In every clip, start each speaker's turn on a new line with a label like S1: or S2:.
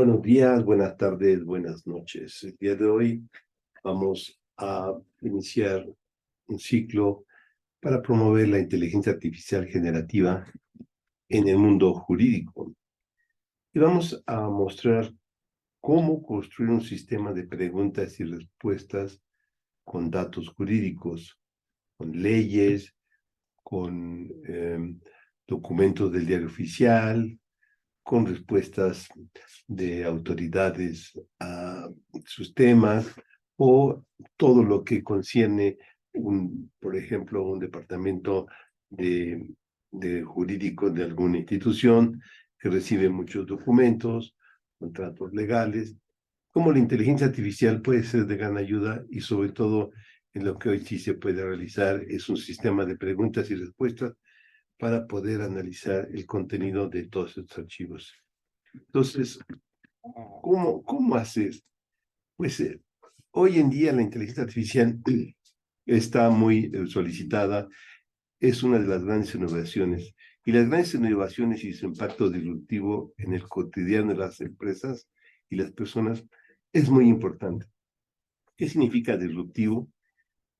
S1: Buenos días, buenas tardes, buenas noches. El día de hoy vamos a iniciar un ciclo para promover la inteligencia artificial generativa en el mundo jurídico. Y vamos a mostrar cómo construir un sistema de preguntas y respuestas con datos jurídicos, con leyes, con documentos del diario oficial, con respuestas de autoridades a sus temas o todo lo que concierne, por ejemplo, un departamento de, de jurídico de alguna institución que recibe muchos documentos, contratos legales. Cómo la inteligencia artificial puede ser de gran ayuda y sobre todo en lo que hoy sí se puede realizar es un sistema de preguntas y respuestas para poder analizar el contenido de todos estos archivos. Entonces, ¿cómo haces? Pues hoy en día la inteligencia artificial está muy solicitada, es una de las grandes innovaciones. Y las grandes innovaciones y su impacto disruptivo en el cotidiano de las empresas y las personas es muy importante. ¿Qué significa disruptivo?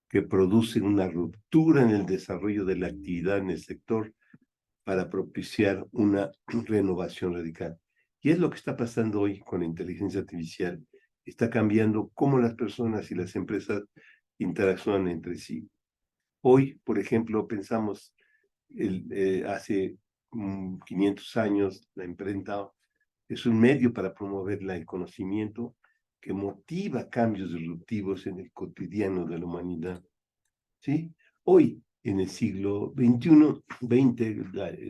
S1: Que produce una ruptura en el desarrollo de la actividad en el sector para propiciar una renovación radical. Y es lo que está pasando hoy con la inteligencia artificial. Está cambiando cómo las personas y las empresas interactúan entre sí. Hoy, por ejemplo, pensamos, hace 500 años, la imprenta es un medio para promover el conocimiento que motiva cambios disruptivos en el cotidiano de la humanidad. ¿Sí? Hoy, en el siglo XXI,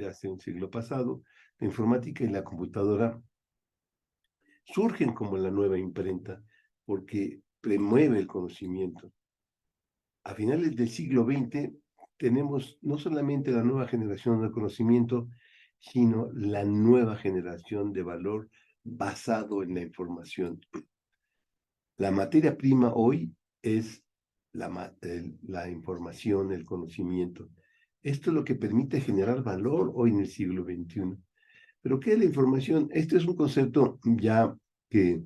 S1: hace un siglo pasado, la informática y la computadora surgen como la nueva imprenta porque promueve el conocimiento. A finales del siglo XX tenemos no solamente la nueva generación del conocimiento, sino la nueva generación de valor basado en la información. La materia prima hoy es la información, el conocimiento. Esto es lo que permite generar valor hoy en el siglo XXI. ¿Pero qué es la información? Este es un concepto ya que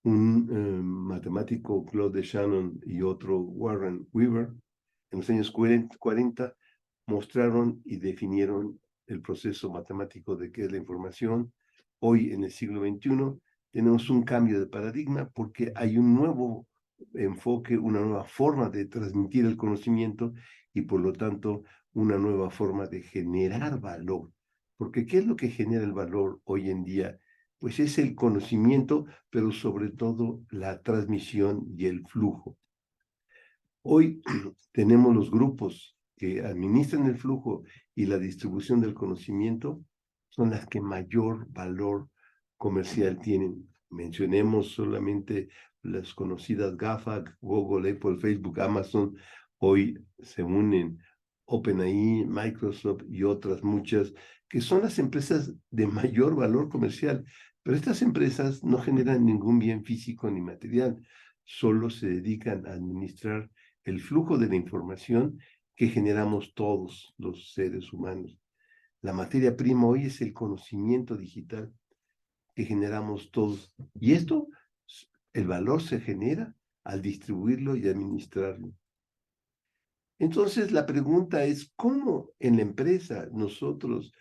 S1: un matemático, Claude Shannon, y otro, Warren Weaver, en los años 40, mostraron y definieron el proceso matemático de qué es la información. Hoy, en el siglo XXI, tenemos un cambio de paradigma porque hay un nuevo enfoque, una nueva forma de transmitir el conocimiento y, por lo tanto, una nueva forma de generar valor. Porque ¿qué es lo que genera el valor hoy en día? Pues es el conocimiento, pero sobre todo la transmisión y el flujo. Hoy tenemos los grupos que administran el flujo y la distribución del conocimiento, son las que mayor valor comercial tienen. Mencionemos solamente las conocidas GAFA, Google, Apple, Facebook, Amazon. Hoy se unen OpenAI, Microsoft y otras muchas, que son las empresas de mayor valor comercial. Pero estas empresas no generan ningún bien físico ni material, solo se dedican a administrar el flujo de la información que generamos todos los seres humanos. La materia prima hoy es el conocimiento digital que generamos todos. Y esto, el valor se genera al distribuirlo y administrarlo. Entonces, la pregunta es, ¿cómo en la empresa, nosotros,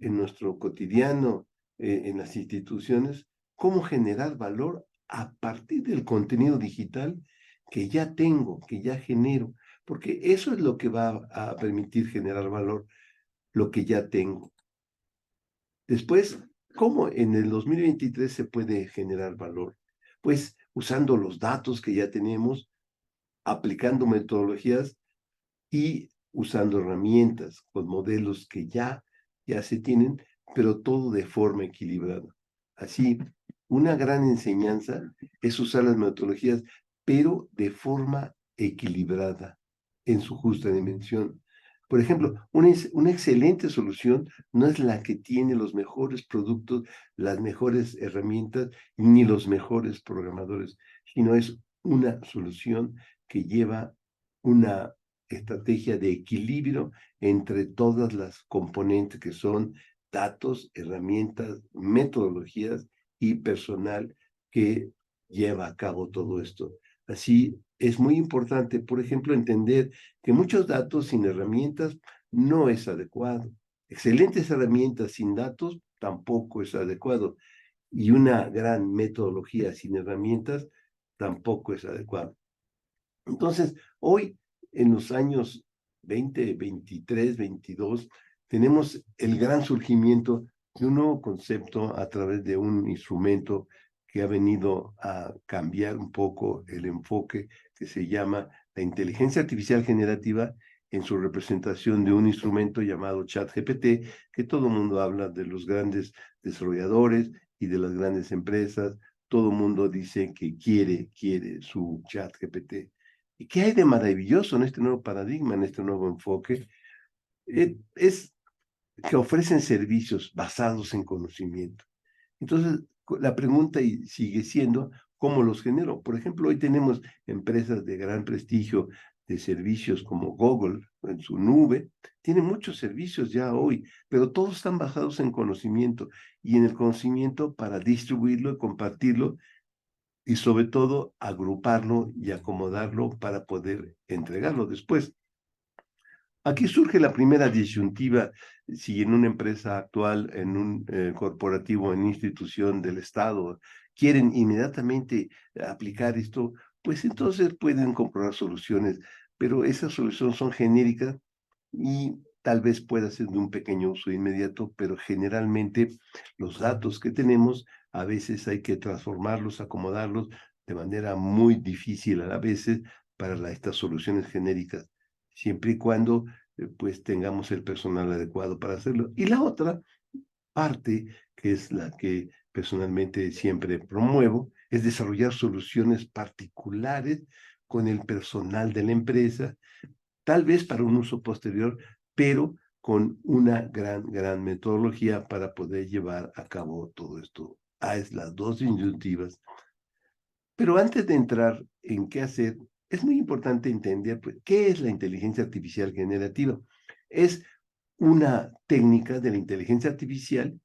S1: en nuestro cotidiano, en las instituciones, cómo generar valor a partir del contenido digital que ya tengo, que ya genero? Porque eso es lo que va a permitir generar valor, lo que ya tengo. Después, ¿cómo en el 2023 se puede generar valor? Pues usando los datos que ya tenemos, aplicando metodologías y usando herramientas con modelos que ya se tienen, pero todo de forma equilibrada. Así, una gran enseñanza es usar las metodologías, pero de forma equilibrada, en su justa dimensión. Por ejemplo, una excelente solución no es la que tiene los mejores productos, las mejores herramientas, ni los mejores programadores, sino es una solución que lleva una estrategia de equilibrio entre todas las componentes que son datos, herramientas, metodologías y personal que lleva a cabo todo esto. Así es muy importante, por ejemplo, entender que muchos datos sin herramientas no es adecuado. Excelentes herramientas sin datos tampoco es adecuado. Y una gran metodología sin herramientas tampoco es adecuado. Entonces, hoy, en los años 20, 23, 22, tenemos el gran surgimiento de un nuevo concepto a través de un instrumento que ha venido a cambiar un poco el enfoque, que se llama la inteligencia artificial generativa, en su representación de un instrumento llamado ChatGPT, que todo el mundo habla de los grandes desarrolladores y de las grandes empresas. Todo el mundo dice que quiere su ChatGPT. ¿Y qué hay de maravilloso en este nuevo paradigma, en este nuevo enfoque? Es que ofrecen servicios basados en conocimiento. Entonces, la pregunta sigue siendo, ¿cómo los genero? Por ejemplo, hoy tenemos empresas de gran prestigio de servicios como Google en su nube, tiene muchos servicios ya hoy, pero todos están basados en conocimiento y en el conocimiento para distribuirlo y compartirlo y sobre todo agruparlo y acomodarlo para poder entregarlo después. Aquí surge la primera disyuntiva, si en una empresa actual, en un corporativo, en institución del Estado, quieren inmediatamente aplicar esto, pues entonces pueden comprobar soluciones, pero esas soluciones son genéricas y tal vez pueda ser de un pequeño uso inmediato, pero generalmente los datos que tenemos a veces hay que transformarlos, acomodarlos de manera muy difícil a veces para estas soluciones genéricas, siempre y cuando pues tengamos el personal adecuado para hacerlo. Y la otra parte, que es la que personalmente siempre promuevo, es desarrollar soluciones particulares con el personal de la empresa, tal vez para un uso posterior, pero con una gran metodología para poder llevar a cabo todo esto. Es las dos disyuntivas. Pero antes de entrar en qué hacer, es muy importante entender pues, qué es la inteligencia artificial generativa. Es una técnica de la inteligencia artificial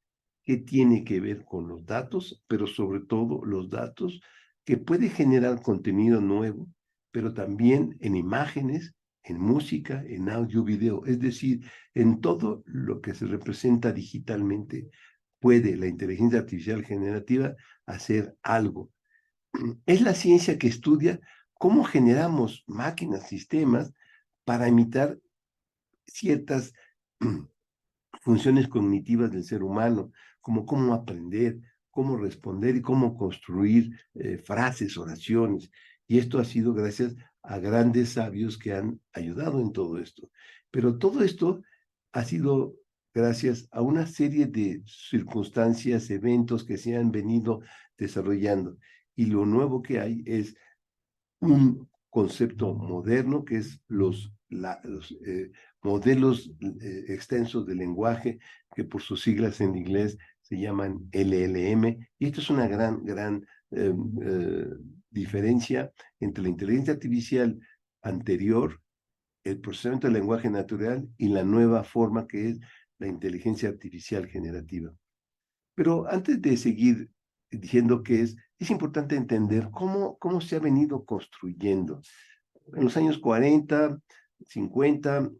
S1: que tiene que ver con los datos, pero sobre todo los datos que puede generar contenido nuevo, pero también en imágenes, en música, en audio, video, es decir, en todo lo que se representa digitalmente, puede la inteligencia artificial generativa hacer algo. Es la ciencia que estudia cómo generamos máquinas, sistemas para imitar ciertas funciones cognitivas del ser humano, como cómo aprender, cómo responder y cómo construir frases, oraciones. Y esto ha sido gracias a grandes sabios que han ayudado en todo esto. Pero todo esto ha sido gracias a una serie de circunstancias, eventos que se han venido desarrollando. Y lo nuevo que hay es un concepto moderno que es los modelos extensos de lenguaje, que por sus siglas en inglés se llaman LLM, y esto es una gran diferencia entre la inteligencia artificial anterior, el procesamiento del lenguaje natural y la nueva forma que es la inteligencia artificial generativa. Pero antes de seguir diciendo qué es importante entender cómo se ha venido construyendo. En los años 40, 50,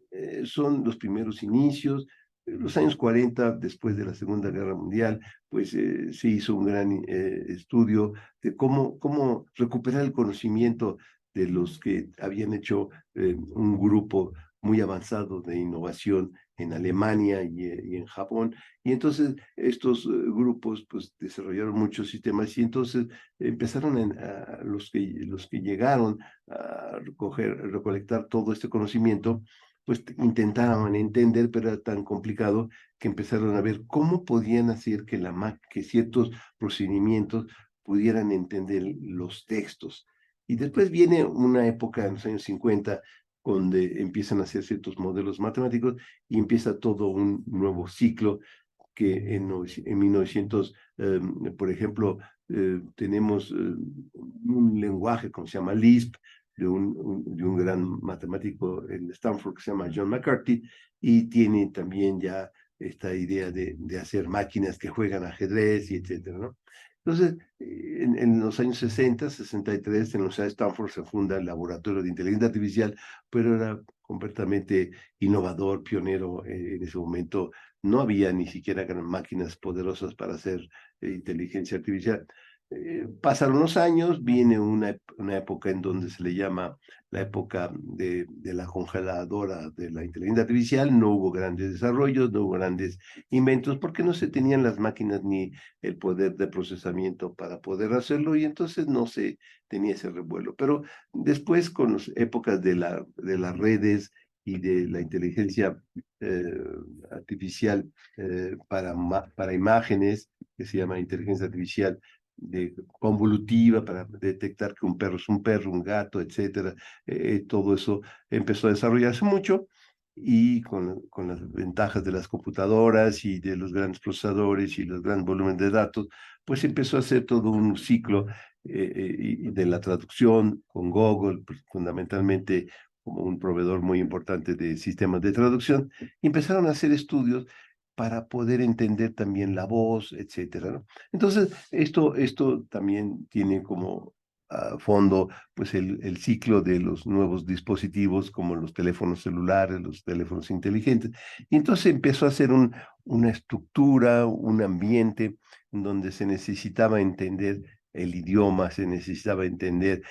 S1: son los primeros inicios. En los años 40, después de la Segunda Guerra Mundial, pues se hizo un gran estudio de cómo recuperar el conocimiento de los que habían hecho un grupo muy avanzado de innovación en Alemania y en Japón. Y entonces estos grupos pues desarrollaron muchos sistemas y entonces empezaron los que llegaron a recolectar todo este conocimiento, pues intentaban entender, pero era tan complicado que empezaron a ver cómo podían hacer que ciertos procedimientos pudieran entender los textos. Y después viene una época en los años 50 donde empiezan a hacer ciertos modelos matemáticos y empieza todo un nuevo ciclo que en 1900, por ejemplo, tenemos un lenguaje como se llama Lisp, de un gran matemático en Stanford que se llama John McCarthy, y tiene también ya esta idea de hacer máquinas que juegan ajedrez y etcétera, ¿no? Entonces, en los años 60, 63, en la Universidad de Stanford se funda el Laboratorio de Inteligencia Artificial, pero era completamente innovador, pionero en ese momento. No había ni siquiera máquinas poderosas para hacer inteligencia artificial. Pasaron los años, viene una época en donde se le llama la época de la congeladora de la inteligencia artificial. No hubo grandes desarrollos, no hubo grandes inventos, porque no se tenían las máquinas ni el poder de procesamiento para poder hacerlo, y entonces no se tenía ese revuelo. Pero después, con las épocas de las redes y de la inteligencia eh, artificial para imágenes, que se llama inteligencia artificial convolutiva, para detectar que un perro es un perro, un gato, etcétera. Todo eso empezó a desarrollarse mucho, y con las ventajas de las computadoras y de los grandes procesadores y los grandes volúmenes de datos, pues empezó a hacer todo un ciclo y de la traducción con Google, pues, fundamentalmente como un proveedor muy importante de sistemas de traducción. Y empezaron a hacer estudios para poder entender también la voz, etcétera, ¿no? Entonces, esto también tiene como fondo pues el ciclo de los nuevos dispositivos, como los teléfonos celulares, los teléfonos inteligentes. Y entonces empezó a hacer una estructura, un ambiente en donde se necesitaba entender el idioma, se necesitaba entender,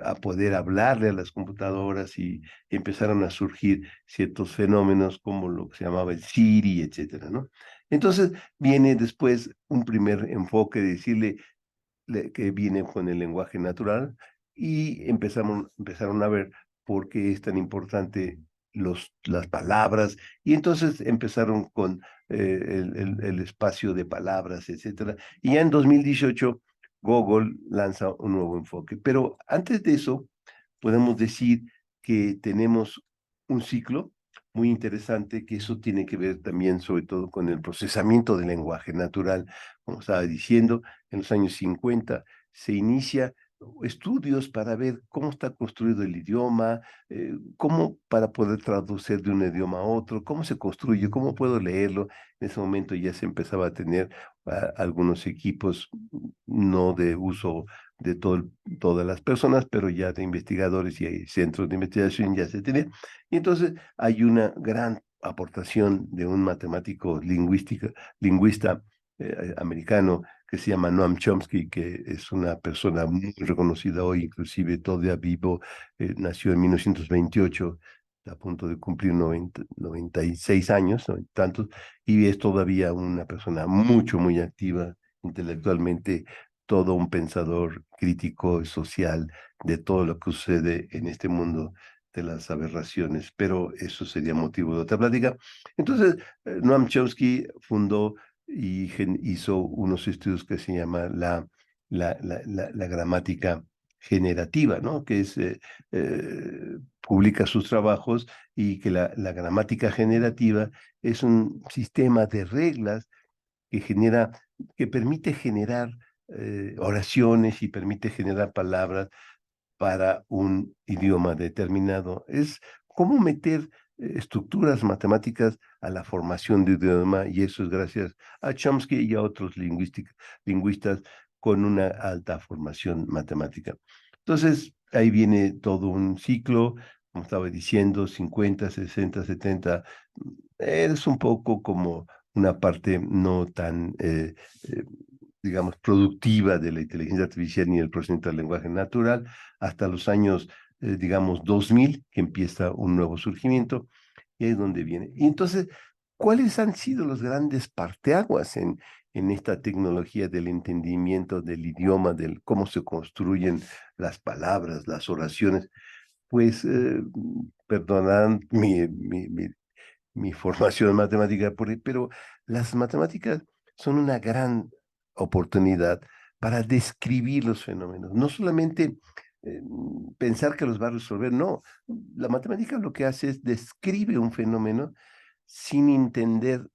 S1: a poder hablarle a las computadoras, y empezaron a surgir ciertos fenómenos como lo que se llamaba el Siri, etcétera, ¿no? Entonces viene después un primer enfoque de decirle que viene con el lenguaje natural, y empezaron a ver por qué es tan importante las palabras, y entonces empezaron con el espacio de palabras, etcétera. Y ya en 2018 Google lanza un nuevo enfoque. Pero antes de eso, podemos decir que tenemos un ciclo muy interesante, que eso tiene que ver también sobre todo con el procesamiento del lenguaje natural. Como estaba diciendo, en los años 50 se inicia estudios para ver cómo está construido el idioma, cómo para poder traducir de un idioma a otro, cómo se construye, cómo puedo leerlo. En ese momento ya se empezaba a tener algunos equipos, no de uso de todas las personas, pero ya de investigadores, y hay centros de investigación ya se tenía. Y entonces hay una gran aportación de un matemático lingüista americano, que se llama Noam Chomsky, que es una persona muy reconocida hoy, inclusive todavía vivo. Nació en 1928, está a punto de cumplir 96 años, ¿no? Tantos, y es todavía una persona muy activa intelectualmente, todo un pensador crítico y social de todo lo que sucede en este mundo de las aberraciones, pero eso sería motivo de otra plática. Entonces, Noam Chomsky fundó y hizo unos estudios que se llama la gramática generativa, ¿no? Que es, publica sus trabajos, y que la gramática generativa es un sistema de reglas que que permite generar oraciones, y permite generar palabras para un idioma determinado. Es como meter estructuras matemáticas a la formación de un idioma, y eso es gracias a Chomsky y a otros lingüistas con una alta formación matemática. Entonces, ahí viene todo un ciclo, como estaba diciendo, 50, 60, 70. Es un poco como una parte no tan, eh, digamos, productiva de la inteligencia artificial ni el procesamiento del lenguaje natural, hasta los años, digamos, 2000, que empieza un nuevo surgimiento, y ahí es donde viene. Y entonces, ¿cuáles han sido los grandes parteaguas en esta tecnología del entendimiento del idioma, del cómo se construyen las palabras, las oraciones? Pues, perdonad mi formación matemática, pero las matemáticas son una gran oportunidad para describir los fenómenos, no solamente pensar que los va a resolver, no. La matemática lo que hace es describe un fenómeno sin entender,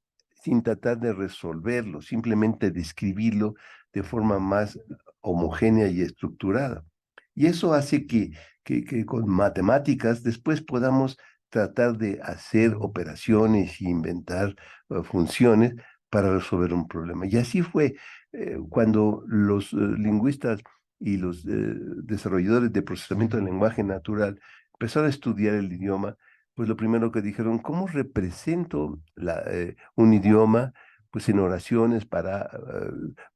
S1: sin tratar de resolverlo, simplemente describirlo de forma más homogénea y estructurada. Y eso hace que con matemáticas después podamos tratar de hacer operaciones e inventar funciones para resolver un problema. Y así fue. cuando los lingüistas y los desarrolladores de procesamiento del lenguaje natural empezaron a estudiar el idioma, pues lo primero que dijeron, ¿cómo represento un idioma? Pues en oraciones para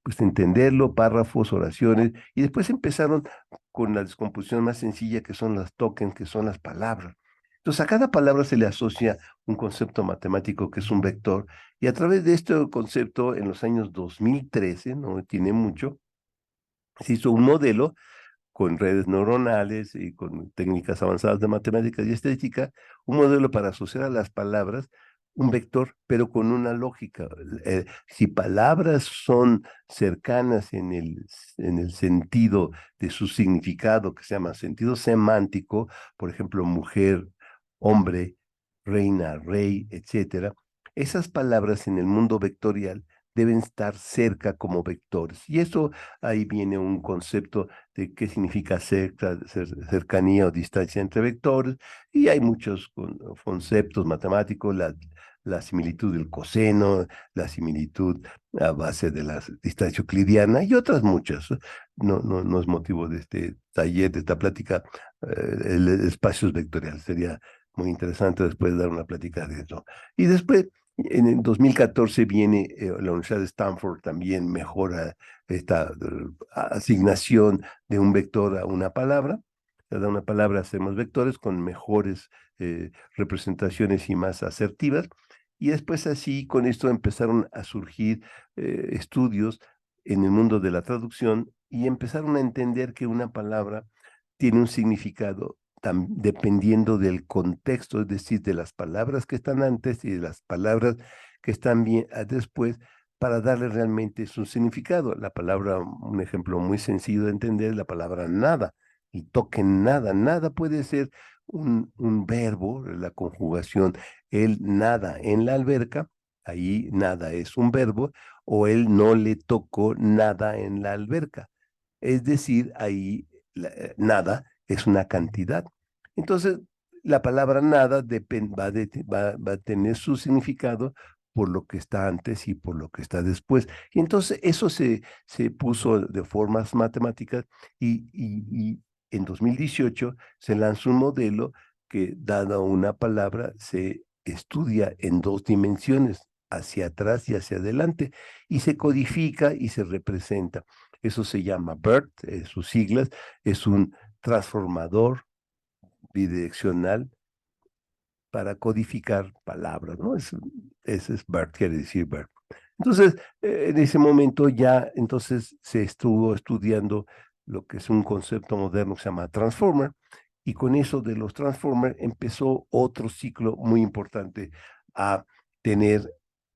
S1: pues entenderlo, párrafos, oraciones, y después empezaron con la descomposición más sencilla que son las tokens, que son las palabras. Entonces a cada palabra se le asocia un concepto matemático que es un vector, y a través de este concepto, en los años 2013, no tiene mucho, se hizo un modelo con redes neuronales y con técnicas avanzadas de matemáticas y estadística, un modelo para asociar a las palabras un vector, pero con una lógica. Si palabras son cercanas en el sentido de su significado, que se llama sentido semántico, por ejemplo, mujer, hombre, reina, rey, etcétera, esas palabras en el mundo vectorial deben estar cerca como vectores. Y eso ahí viene un concepto de qué significa cercanía o distancia entre vectores, y hay muchos conceptos matemáticos, la similitud del coseno, la similitud a base de la distancia euclidiana y otras muchas. No es motivo de este taller, de esta plática, el espacios vectoriales. Sería muy interesante después dar una plática de eso. Y después, en el 2014 viene la Universidad de Stanford, también mejora esta asignación de un vector a una palabra. Cada una palabra hacemos vectores con mejores representaciones y más asertivas. Y después así, con esto empezaron a surgir estudios en el mundo de la traducción y empezaron a entender que una palabra tiene un significado dependiendo del contexto, es decir, de las palabras que están antes y de las palabras que están bien después, para darle realmente su significado. La palabra, un ejemplo muy sencillo de entender, la palabra nada, y toquen nada. Nada puede ser un verbo, la conjugación, él nada en la alberca, ahí nada es un verbo, o él no le tocó nada en la alberca. Es decir, ahí nada es una cantidad. Entonces, la palabra nada va a tener su significado por lo que está antes y por lo que está después. Y entonces eso se puso de formas matemáticas y en 2018 se lanzó un modelo que, dada una palabra, se estudia en dos dimensiones, hacia atrás y hacia adelante, y se codifica y se representa. Eso se llama BERT, sus siglas, es un transformador bidireccional para codificar palabras, ¿no? Ese es BERT, quiere decir BERT. Entonces, en ese momento ya entonces se estuvo estudiando lo que es un concepto moderno que se llama transformer, y con eso de los transformers empezó otro ciclo muy importante a tener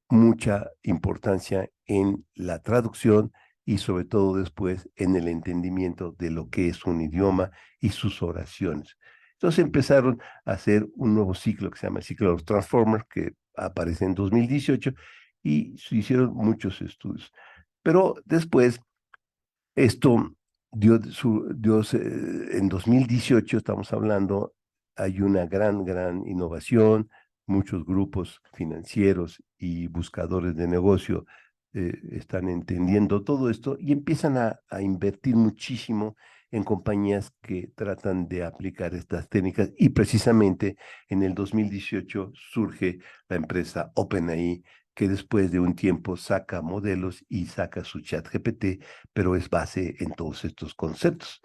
S1: mucha importancia en la traducción y sobre todo después en el entendimiento de lo que es un idioma y sus oraciones. Entonces empezaron a hacer un nuevo ciclo que se llama el ciclo de los Transformers, que aparece en 2018, y se hicieron muchos estudios. Pero después, esto en 2018, estamos hablando, hay una gran innovación, muchos grupos financieros y buscadores de negocio están entendiendo todo esto y empiezan a invertir muchísimo en compañías que tratan de aplicar estas técnicas, y precisamente en el 2018 surge la empresa OpenAI, que después de un tiempo saca modelos y saca su chat GPT, pero es base en todos estos conceptos.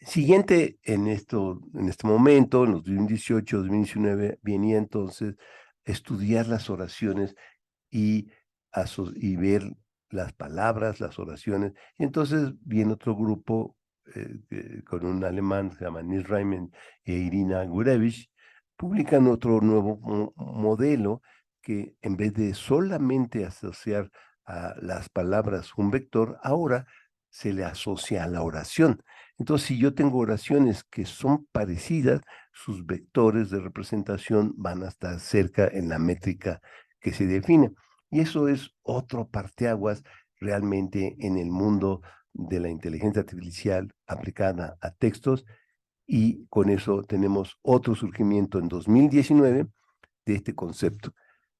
S1: Siguiente en este momento, en los 2018, 2019, venía entonces estudiar las oraciones y, y ver las palabras, las oraciones. Y entonces viene otro grupo con un alemán, se llama Nils Reimann e Irina Gurevich, publican otro nuevo modelo que, en vez de solamente asociar a las palabras un vector, ahora se le asocia a la oración. Entonces, si yo tengo oraciones que son parecidas, sus vectores de representación van a estar cerca en la métrica que se define. Y eso es otro parteaguas realmente en el mundo de la inteligencia artificial aplicada a textos, y con eso tenemos otro surgimiento en 2019 de este concepto.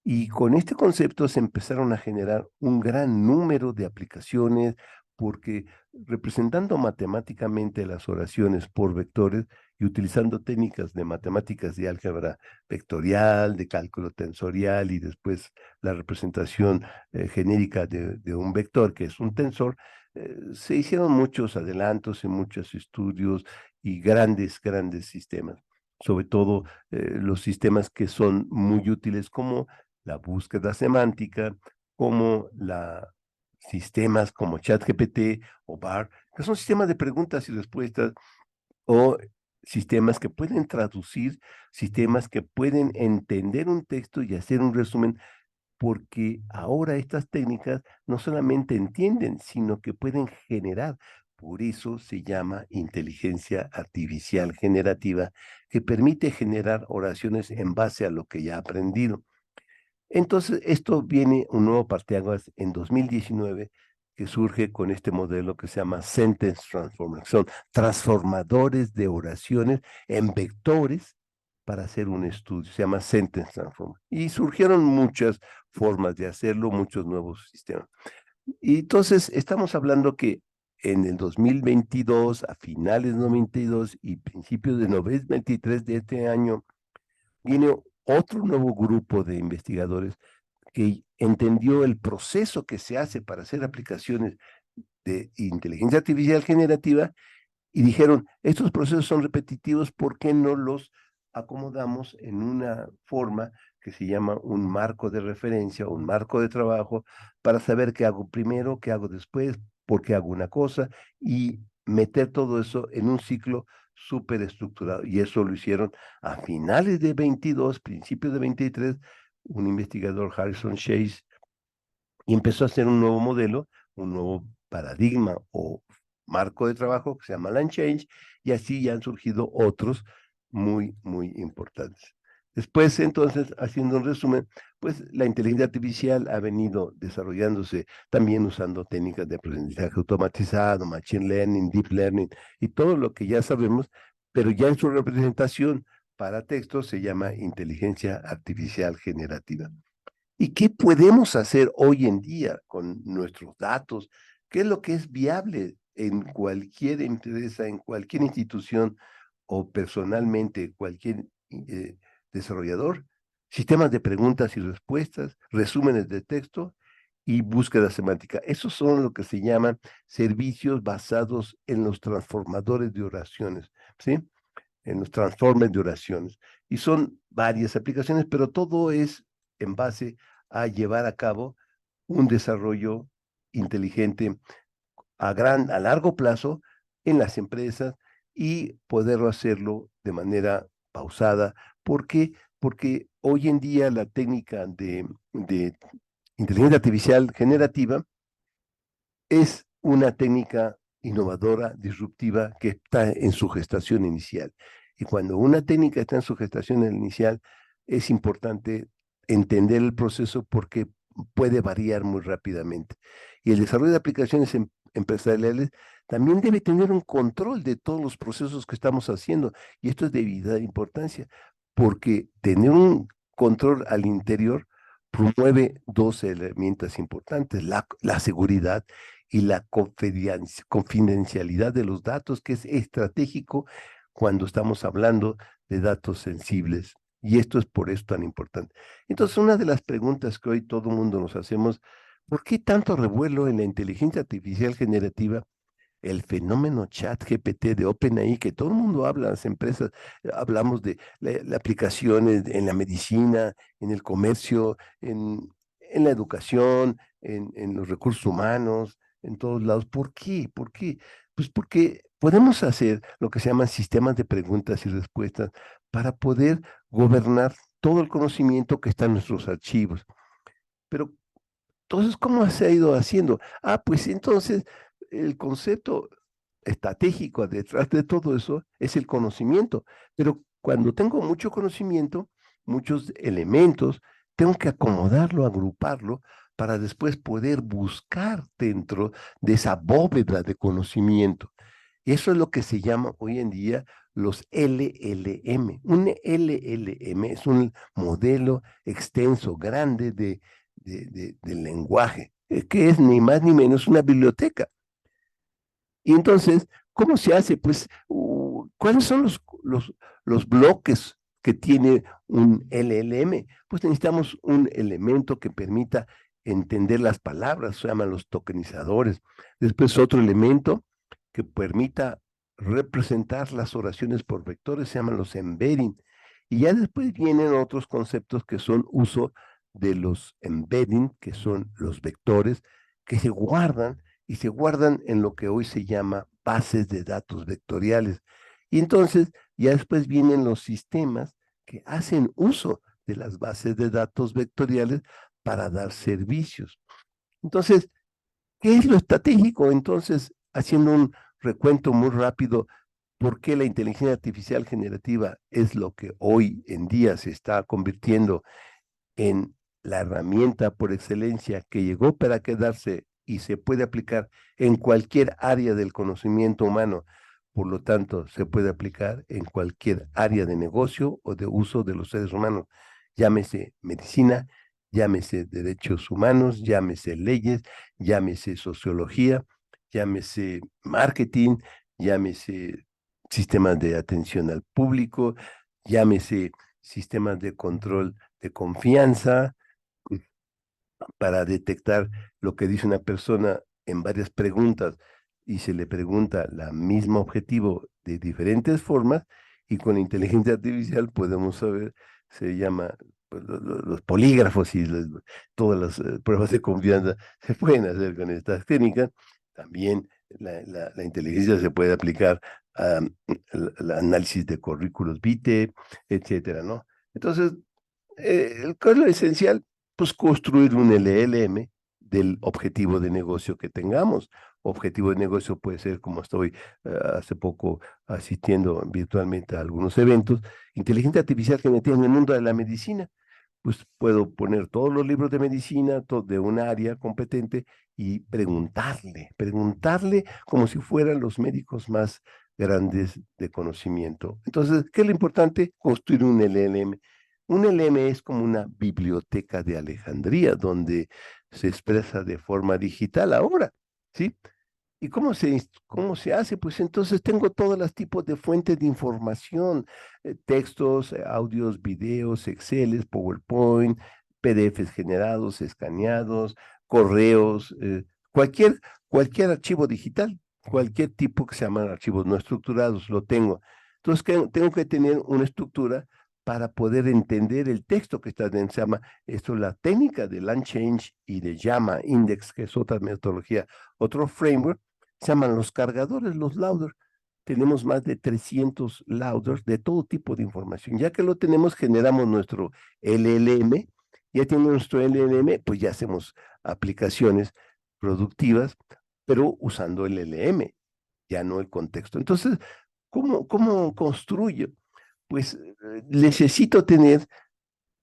S1: Y con este concepto se empezaron a generar un gran número de aplicaciones, porque representando matemáticamente las oraciones por vectores y utilizando técnicas de matemáticas de álgebra vectorial, de cálculo tensorial y después la representación genérica de un vector, que es un tensor, se hicieron muchos adelantos y muchos estudios y grandes sistemas, sobre todo los sistemas que son muy útiles como la búsqueda semántica, como sistemas como ChatGPT o BART, que son sistemas de preguntas y respuestas, o sistemas que pueden traducir, sistemas que pueden entender un texto y hacer un resumen, porque ahora estas técnicas no solamente entienden, sino que pueden generar. Por eso se llama inteligencia artificial generativa, que permite generar oraciones en base a lo que ya ha aprendido. Entonces, esto viene un nuevo parteaguas en 2019 que surge con este modelo que se llama Sentence Transformer. Son transformadores de oraciones en vectores para hacer un estudio. Se llama Sentence Transformer. Y surgieron muchas formas de hacerlo, muchos nuevos sistemas. Y entonces, estamos hablando que en el 2022, a finales de 92 y principios de 2023 de este año, viene otro nuevo grupo de investigadores que entendió el proceso que se hace para hacer aplicaciones de inteligencia artificial generativa y dijeron, estos procesos son repetitivos, ¿por qué no los acomodamos en una forma que se llama un marco de referencia, un marco de trabajo, para saber qué hago primero, qué hago después, por qué hago una cosa, y meter todo eso en un ciclo súper estructurado? Y eso lo hicieron a finales de 22, principios de 23, un investigador, Harrison Chase, y empezó a hacer un nuevo modelo, un nuevo paradigma o marco de trabajo que se llama Land Change, y así ya han surgido otros muy importantes. Después, entonces, haciendo un resumen, pues la inteligencia artificial ha venido desarrollándose también usando técnicas de aprendizaje automatizado, machine learning, deep learning y todo lo que ya sabemos, pero ya en su representación para textos se llama inteligencia artificial generativa. ¿Y qué podemos hacer hoy en día con nuestros datos? ¿Qué es lo que es viable en cualquier empresa, en cualquier institución o personalmente cualquier desarrollador? Sistemas de preguntas y respuestas, resúmenes de texto y búsqueda semántica. Esos son lo que se llaman servicios basados en los transformadores de oraciones, ¿sí? En los transformes de oraciones. Y son varias aplicaciones, pero todo es en base a llevar a cabo un desarrollo inteligente a largo plazo en las empresas y poderlo hacerlo de manera pausada. ¿Por qué? Porque hoy en día la técnica de inteligencia artificial generativa es una técnica innovadora, disruptiva, que está en su gestación inicial. Y cuando una técnica está en su gestación inicial, es importante entender el proceso porque puede variar muy rápidamente. Y el desarrollo de aplicaciones empresariales también debe tener un control de todos los procesos que estamos haciendo. Y esto es de vital importancia, porque tener un control al interior promueve dos herramientas importantes: la seguridad y la confidencialidad de los datos, que es estratégico cuando estamos hablando de datos sensibles. Y esto es por eso tan importante. Entonces, una de las preguntas que hoy todo el mundo nos hacemos: ¿por qué tanto revuelo en la inteligencia artificial generativa? El fenómeno ChatGPT de OpenAI, que todo el mundo habla, las empresas, hablamos de la aplicación en la medicina, en el comercio, en la educación, en los recursos humanos, en todos lados. ¿Por qué? ¿Por qué? Pues porque podemos hacer lo que se llaman sistemas de preguntas y respuestas para poder gobernar todo el conocimiento que está en nuestros archivos. Pero entonces, ¿cómo se ha ido haciendo? Pues entonces el concepto estratégico detrás de todo eso es el conocimiento. Pero cuando tengo mucho conocimiento, muchos elementos, tengo que acomodarlo, agruparlo, para después poder buscar dentro de esa bóveda de conocimiento. Y eso es lo que se llama hoy en día los LLM. Un LLM es un modelo extenso, grande del lenguaje, que es ni más ni menos una biblioteca. Y entonces, ¿cómo se hace? Pues, ¿cuáles son los bloques que tiene un LLM? Pues necesitamos un elemento que permita entender las palabras, se llaman los tokenizadores. Después otro elemento que permita representar las oraciones por vectores, se llaman los embedding. Y ya después vienen otros conceptos que son uso de los embedding, que son los vectores, que se guardan y se guardan en lo que hoy se llama bases de datos vectoriales. Y entonces ya después vienen los sistemas que hacen uso de las bases de datos vectoriales para dar servicios. Entonces, ¿qué es lo estratégico? Entonces, haciendo un recuento muy rápido, ¿por qué la inteligencia artificial generativa es lo que hoy en día se está convirtiendo en la herramienta por excelencia que llegó para quedarse y se puede aplicar en cualquier área del conocimiento humano? Por lo tanto, se puede aplicar en cualquier área de negocio o de uso de los seres humanos, llámese medicina, llámese derechos humanos, llámese leyes, llámese sociología, llámese marketing, llámese sistemas de atención al público, llámese sistemas de control de confianza, para detectar lo que dice una persona en varias preguntas y se le pregunta la misma objetivo de diferentes formas, y con inteligencia artificial podemos saber, se llama pues, los polígrafos y todas las pruebas de confianza se pueden hacer con estas técnicas. También la inteligencia se puede aplicar al análisis de currículos vitae, etcétera, ¿no? Entonces, ¿cuál es lo esencial? Pues construir un LLM del objetivo de negocio que tengamos. Objetivo de negocio puede ser, como estoy hace poco asistiendo virtualmente a algunos eventos, inteligencia artificial generativa en el mundo de la medicina. Pues puedo poner todos los libros de medicina de un área competente y preguntarle como si fueran los médicos más grandes de conocimiento. Entonces, ¿qué es lo importante? Construir un LLM. Un LM es como una biblioteca de Alejandría, donde se expresa de forma digital ahora, ¿sí? ¿Y cómo se hace? Pues entonces tengo todos los tipos de fuentes de información, textos, audios, videos, Exceles, PowerPoint, PDFs generados, escaneados, correos, cualquier archivo digital, cualquier tipo que se llaman archivos no estructurados, lo tengo. Entonces tengo que tener una estructura para poder entender el texto que está dentro. Se llama esto la técnica de LangChain y de Llama Index, que es otra metodología, otro framework, se llaman los cargadores, los loaders. Tenemos más de 300 loaders de todo tipo de información. Ya que lo tenemos, generamos nuestro LLM. Ya tiene nuestro LLM, pues ya hacemos aplicaciones productivas, pero usando el LLM, ya no el contexto. Entonces, ¿cómo construyo? Pues necesito tener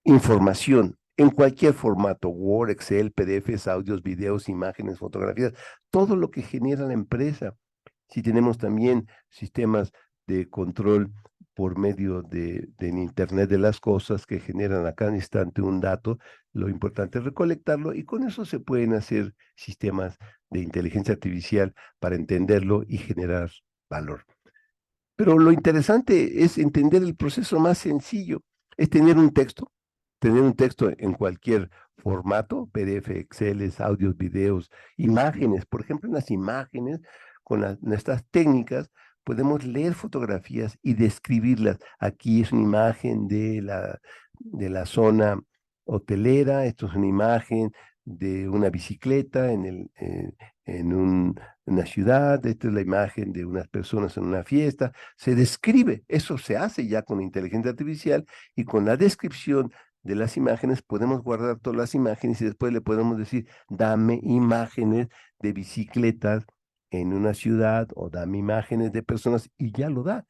S1: información en cualquier formato: Word, Excel, PDFs, audios, videos, imágenes, fotografías, todo lo que genera la empresa. Si tenemos también sistemas de control por medio del Internet de las cosas que generan a cada instante un dato, lo importante es recolectarlo, y con eso se pueden hacer sistemas de inteligencia artificial para entenderlo y generar valor. Pero lo interesante es entender el proceso más sencillo, es tener un texto en cualquier formato: PDF, Excel, audios, videos, imágenes. Por ejemplo, en las imágenes, con nuestras técnicas, podemos leer fotografías y describirlas. Aquí es una imagen de la zona hotelera, esto es una imagen de una bicicleta en una ciudad, esta es la imagen de unas personas en una fiesta. Se describe, eso se hace ya con inteligencia artificial, y con la descripción de las imágenes podemos guardar todas las imágenes y después le podemos decir: dame imágenes de bicicletas en una ciudad, o dame imágenes de personas, y ya lo da.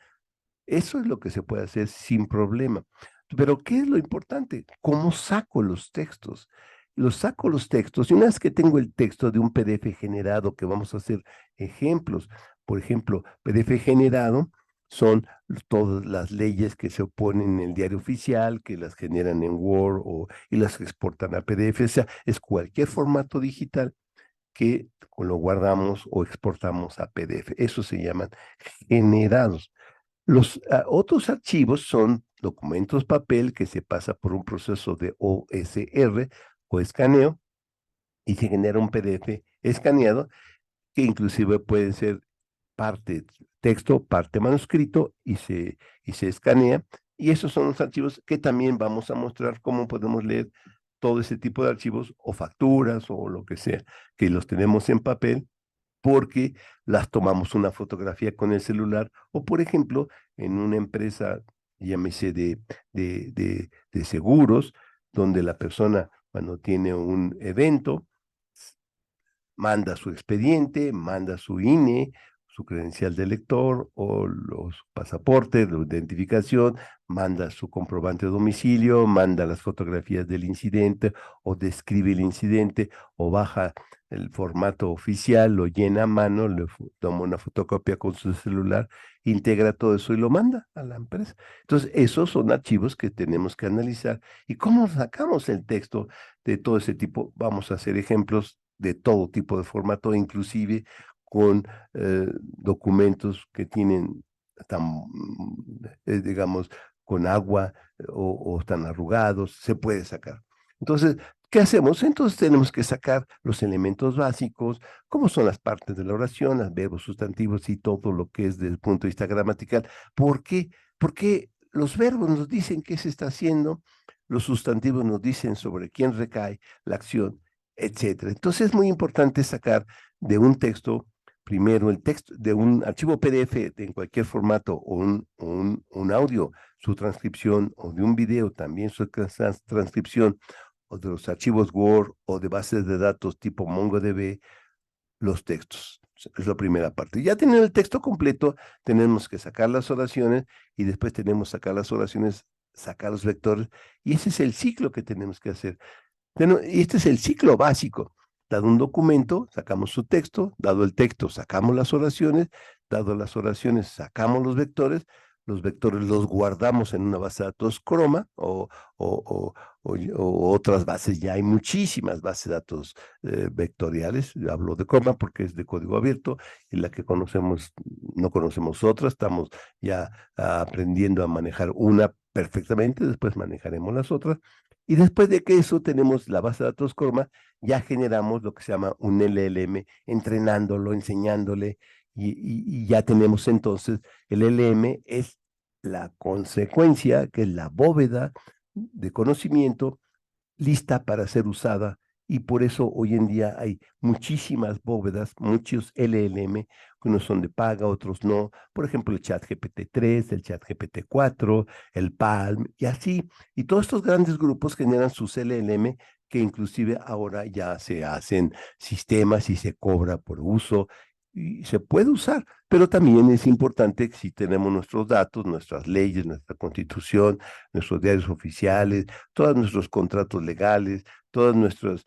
S1: Eso es lo que se puede hacer sin problema. Pero ¿qué es lo importante? ¿Cómo saco los textos? Saco los textos, y una vez que tengo el texto de un PDF generado, que vamos a hacer ejemplos, Por ejemplo, PDF generado son todas las leyes que se oponen en el diario oficial, que las generan en Word y las exportan a PDF. O sea, es cualquier formato digital que lo guardamos o exportamos a PDF. Eso se llaman generados. Los otros archivos son documentos papel que se pasa por un proceso de OSR o escaneo y se genera un PDF escaneado que inclusive puede ser parte texto, parte manuscrito y se escanea. Y esos son los archivos que también vamos a mostrar cómo podemos leer todo ese tipo de archivos o facturas o lo que sea, que los tenemos en papel porque las tomamos una fotografía con el celular o, por ejemplo, en una empresa, llámese de seguros, donde la persona cuando tiene un evento, manda su expediente, manda su INE, su credencial de lector o los pasaportes de identificación, manda su comprobante de domicilio, manda las fotografías del incidente o describe el incidente o baja el formato oficial, lo llena a mano, toma una fotocopia con su celular, integra todo eso y lo manda a la empresa. Entonces, esos son archivos que tenemos que analizar. ¿Y cómo sacamos el texto de todo ese tipo? Vamos a hacer ejemplos de todo tipo de formato, inclusive con documentos que tienen, digamos, con agua o están arrugados, se puede sacar. Entonces, ¿qué hacemos? Entonces tenemos que sacar los elementos básicos, como son las partes de la oración, los verbos sustantivos y todo lo que es desde el punto de vista gramatical. ¿Por qué? Porque los verbos nos dicen qué se está haciendo, los sustantivos nos dicen sobre quién recae la acción, etcétera. Entonces es muy importante sacar de un texto, primero el texto de un archivo PDF en cualquier formato o un audio, su transcripción, o de un video también su transcripción, o de los archivos Word o de bases de datos tipo MongoDB, los textos. Es la primera parte. Ya teniendo el texto completo, tenemos que sacar las oraciones y después tenemos que sacar las oraciones, sacar los vectores, y ese es el ciclo que tenemos que hacer. Y este es el ciclo básico. Dado un documento, sacamos su texto, dado el texto, sacamos las oraciones, dado las oraciones, sacamos los vectores los guardamos en una base de datos Chroma o, o otras bases, ya hay muchísimas bases de datos vectoriales, hablo de Chroma porque es de código abierto y la que conocemos, no conocemos otras, estamos ya aprendiendo a manejar una perfectamente, después manejaremos las otras. Y después de que eso tenemos la base de datos Chroma, ya generamos lo que se llama un LLM, entrenándolo, enseñándole, y ya tenemos entonces el LLM es la consecuencia, que es la bóveda de conocimiento lista para ser usada. Y por eso hoy en día hay muchísimas bóvedas, muchos LLM, que unos son de paga, otros no. Por ejemplo, el ChatGPT 3, el ChatGPT 4, el Palm, y así. Y todos estos grandes grupos generan sus LLM, que inclusive ahora ya se hacen sistemas y se cobra por uso. Y se puede usar, pero también es importante que si tenemos nuestros datos, nuestras leyes, nuestra constitución, nuestros diarios oficiales, todos nuestros contratos legales, todas nuestras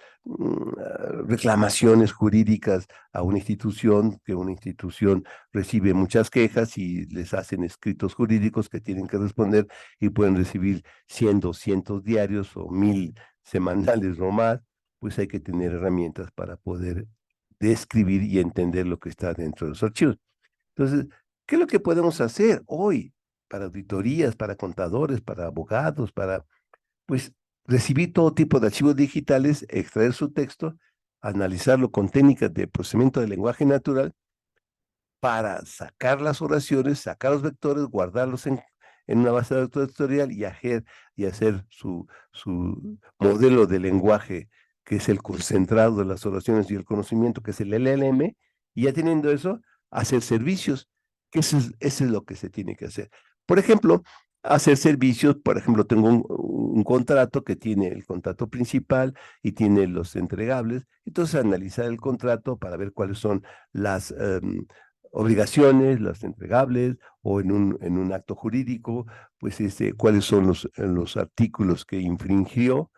S1: reclamaciones jurídicas a una institución, que una institución recibe muchas quejas y les hacen escritos jurídicos que tienen que responder y pueden recibir 100, 200 diarios o 1000 semanales o más, pues hay que tener herramientas para poder describir y entender lo que está dentro de los archivos. Entonces, ¿qué es lo que podemos hacer hoy para auditorías, para contadores, para abogados, para, pues, recibir todo tipo de archivos digitales, extraer su texto, analizarlo con técnicas de procesamiento de lenguaje natural para sacar las oraciones, sacar los vectores, guardarlos en una base de datos vectorial y hacer su modelo de lenguaje, que es el concentrado de las oraciones y el conocimiento, que es el LLM, y ya teniendo eso, hacer servicios, que eso es lo que se tiene que hacer. Por ejemplo, hacer servicios, por ejemplo, tengo un contrato que tiene el contrato principal y tiene los entregables, entonces analizar el contrato para ver cuáles son las obligaciones, las entregables, o en un acto jurídico, pues cuáles son los artículos que infringió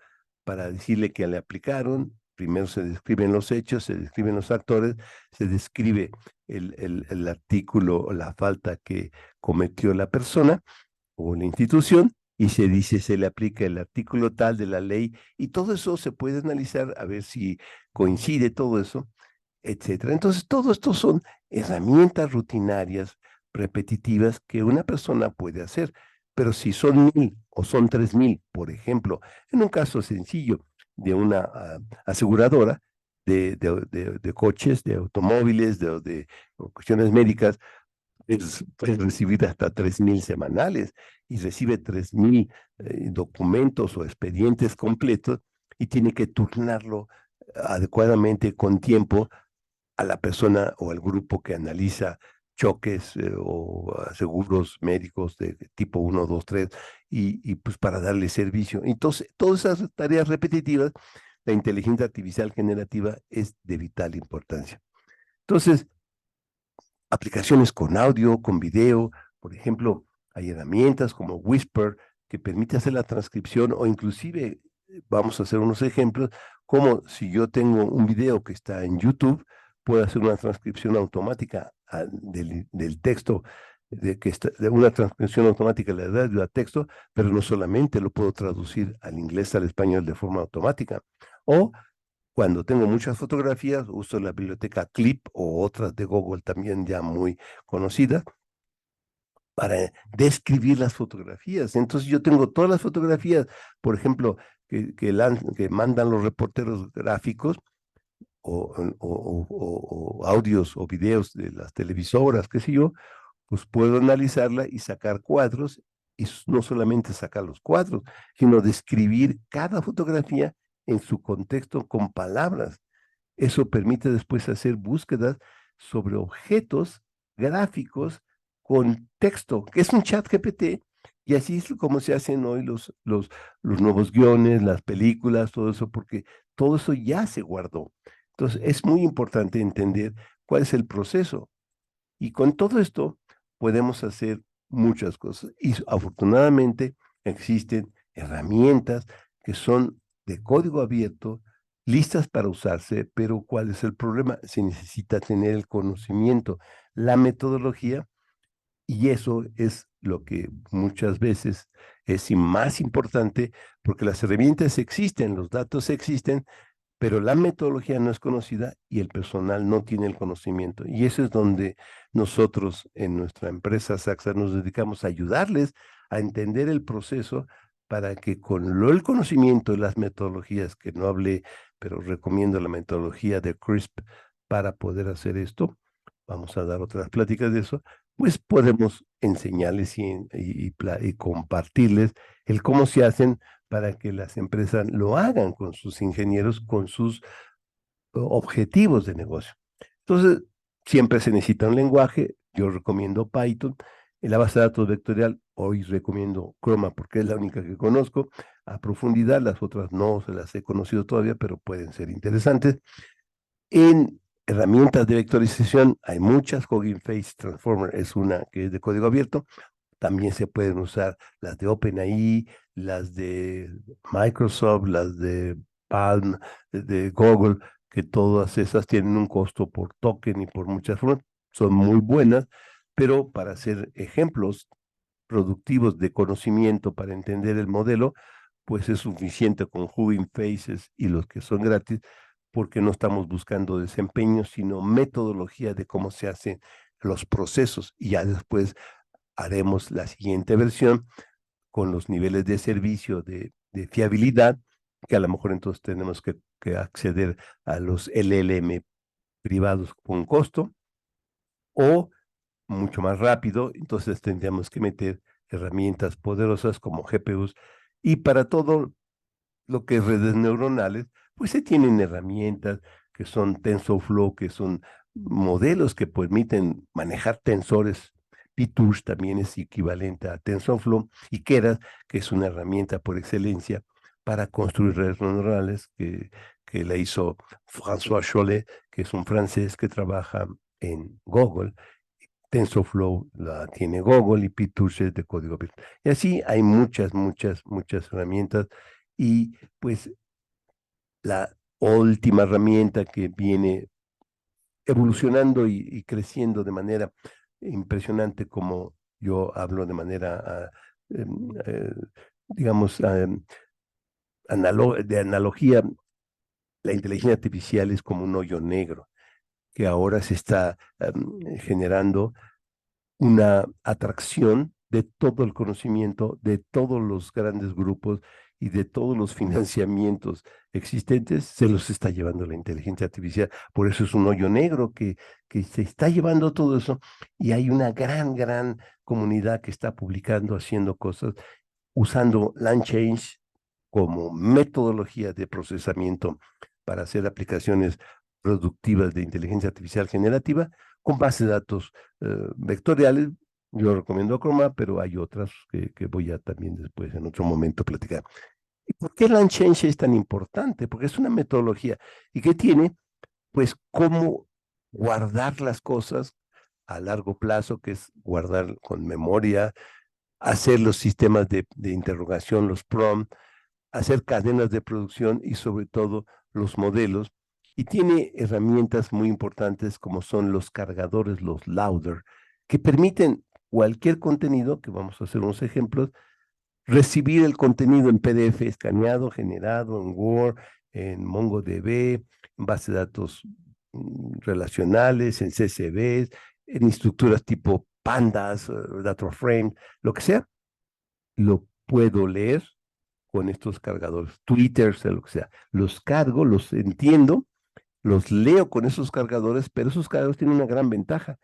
S1: para decirle que le aplicaron, primero se describen los hechos, se describen los actores, se describe el artículo o la falta que cometió la persona o la institución, y se dice, se le aplica el artículo tal de la ley, y todo eso se puede analizar a ver si coincide todo eso, etcétera. Entonces, todo esto son herramientas rutinarias, repetitivas, que una persona puede hacer. Pero si son 1000 o son 3000, por ejemplo, en un caso sencillo de una aseguradora de coches, de automóviles, de cuestiones médicas, puede recibir hasta 3000 semanales y recibe 3000 documentos o expedientes completos, y tiene que turnarlo adecuadamente con tiempo a la persona o al grupo que analiza choques o seguros médicos de tipo 1, 2, 3, y pues para darle servicio. Entonces, todas esas tareas repetitivas, la inteligencia artificial generativa es de vital importancia. Entonces, aplicaciones con audio, con video, por ejemplo, hay herramientas como Whisper que permite hacer la transcripción, o inclusive, vamos a hacer unos ejemplos, como si yo tengo un video que está en YouTube, puedo hacer una transcripción automática del texto, de una transcripción automática de la audio a texto, pero no solamente lo puedo traducir al inglés, al español de forma automática. O cuando tengo muchas fotografías, uso la biblioteca Clip o otras de Google también ya muy conocidas para describir las fotografías. Entonces yo tengo todas las fotografías, por ejemplo, que mandan los reporteros gráficos o audios o videos de las televisoras, qué sé yo, pues puedo analizarla y sacar cuadros, y no solamente sacar los cuadros, sino describir cada fotografía en su contexto con palabras. Eso permite después hacer búsquedas sobre objetos gráficos con texto, que es un chat GPT, y así es como se hacen hoy los nuevos guiones, las películas, todo eso, porque todo eso ya se guardó. Entonces, es muy importante entender cuál es el proceso. Y con todo esto podemos hacer muchas cosas. Y afortunadamente existen herramientas que son de código abierto, listas para usarse, pero ¿cuál es el problema? Se necesita tener el conocimiento, la metodología, y eso es lo que muchas veces es más importante, porque las herramientas existen, los datos existen, pero la metodología no es conocida y el personal no tiene el conocimiento. Y eso es donde nosotros en nuestra empresa Saxa nos dedicamos a ayudarles a entender el proceso, para que con el conocimiento y las metodologías, que no hablé, pero recomiendo la metodología de CRISP para poder hacer esto. Vamos a dar otras pláticas de eso, pues podemos enseñarles y compartirles el cómo se hacen, para que las empresas lo hagan con sus ingenieros, con sus objetivos de negocio. Entonces, siempre se necesita un lenguaje. Yo recomiendo Python. En la base de datos vectorial, hoy recomiendo Chroma porque es la única que conozco a profundidad. Las otras no se las he conocido todavía, pero pueden ser interesantes. En herramientas de vectorización hay muchas. Hugging Face Transformer es una que es de código abierto. También se pueden usar las de OpenAI, las de Microsoft, las de Palm, de Google, que todas esas tienen un costo por token y por muchas formas. Son muy buenas, pero para hacer ejemplos productivos de conocimiento, para entender el modelo, pues es suficiente con Hugging Faces y los que son gratis, porque no estamos buscando desempeño, sino metodología de cómo se hacen los procesos, y ya después haremos la siguiente versión con los niveles de servicio de fiabilidad, que a lo mejor entonces tenemos que acceder a los LLM privados con costo, o mucho más rápido. Entonces tendríamos que meter herramientas poderosas como GPUs, y para todo lo que es redes neuronales, pues se tienen herramientas que son TensorFlow, que son modelos que permiten manejar tensores. PyTorch también es equivalente a TensorFlow, y Keras, que es una herramienta por excelencia para construir redes neuronales, que la hizo François Chollet, que es un francés que trabaja en Google. TensorFlow la tiene Google, y PyTorch es de código abierto. Y así hay muchas, muchas, muchas herramientas, y pues la última herramienta que viene evolucionando y creciendo de manera impresionante, como yo hablo de manera, digamos, de analogía. La inteligencia artificial es como un hoyo negro que ahora se está generando una atracción de todo el conocimiento, de todos los grandes grupos y de todos los financiamientos existentes, se los está llevando la inteligencia artificial. Por eso es un hoyo negro que se está llevando todo eso, y hay una gran comunidad que está publicando, haciendo cosas, usando LangChain como metodología de procesamiento para hacer aplicaciones productivas de inteligencia artificial generativa con base de datos vectoriales. Yo recomiendo Chroma, pero hay otras que voy a también después en otro momento platicar. ¿Y por qué LangChain es tan importante? Porque es una metodología y que tiene, pues, cómo guardar las cosas a largo plazo, que es guardar con memoria, hacer los sistemas de interrogación, los prompts, hacer cadenas de producción y sobre todo los modelos. Y tiene herramientas muy importantes como son los cargadores, los Lauder, que permiten cualquier contenido, que vamos a hacer unos ejemplos, recibir el contenido en PDF escaneado, generado en Word, en MongoDB, en base de datos relacionales, en CSVs, en estructuras tipo pandas, DataFrame, lo que sea, lo puedo leer con estos cargadores, Twitter, sea lo que sea. Los cargo, los entiendo, los leo con esos cargadores, pero esos cargadores tienen una gran ventaja.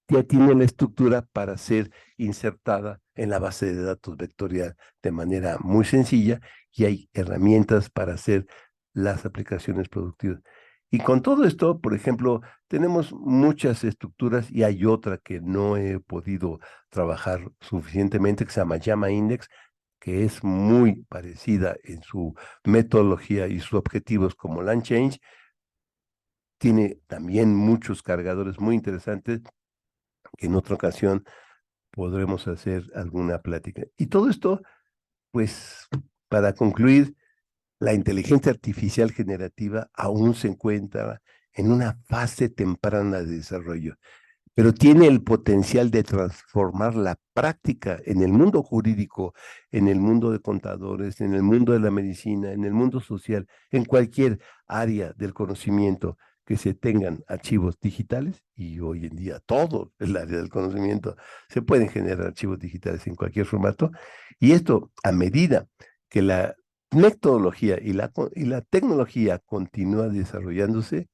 S1: Ya tienen la estructura para ser insertada en la base de datos vectorial de manera muy sencilla, y hay herramientas para hacer las aplicaciones productivas. Y con todo esto, por ejemplo, tenemos muchas estructuras y hay otra que no he podido trabajar suficientemente, que se llama Llama Index, que es muy parecida en su metodología y sus objetivos como LangChain. Tiene también muchos cargadores muy interesantes que en otra ocasión podremos hacer alguna plática. Y todo esto, pues, para concluir, la inteligencia artificial generativa aún se encuentra en una fase temprana de desarrollo, pero tiene el potencial de transformar la práctica en el mundo jurídico, en el mundo de contadores, en el mundo de la medicina, en el mundo social, en cualquier área del conocimiento que se tengan archivos digitales, y hoy en día todo el área del conocimiento se pueden generar archivos digitales en cualquier formato, y esto a medida que la metodología y la tecnología continúa desarrollándose,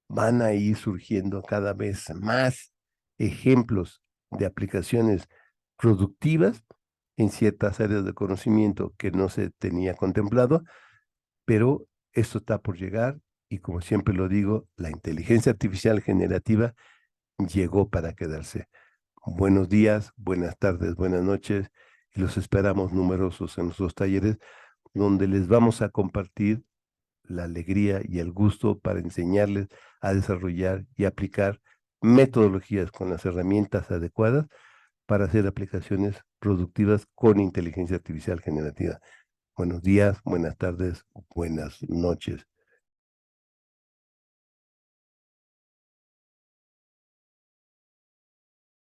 S1: van a ir surgiendo cada vez más ejemplos de aplicaciones productivas en ciertas áreas de conocimiento que no se tenía contemplado, pero esto está por llegar y, como siempre lo digo, la inteligencia artificial generativa llegó para quedarse. Buenos días, buenas tardes, buenas noches, y los esperamos numerosos en nuestros talleres, donde les vamos a compartir la alegría y el gusto para enseñarles a desarrollar y aplicar metodologías con las herramientas adecuadas para hacer aplicaciones productivas con inteligencia artificial generativa. Buenos días, buenas tardes, buenas noches.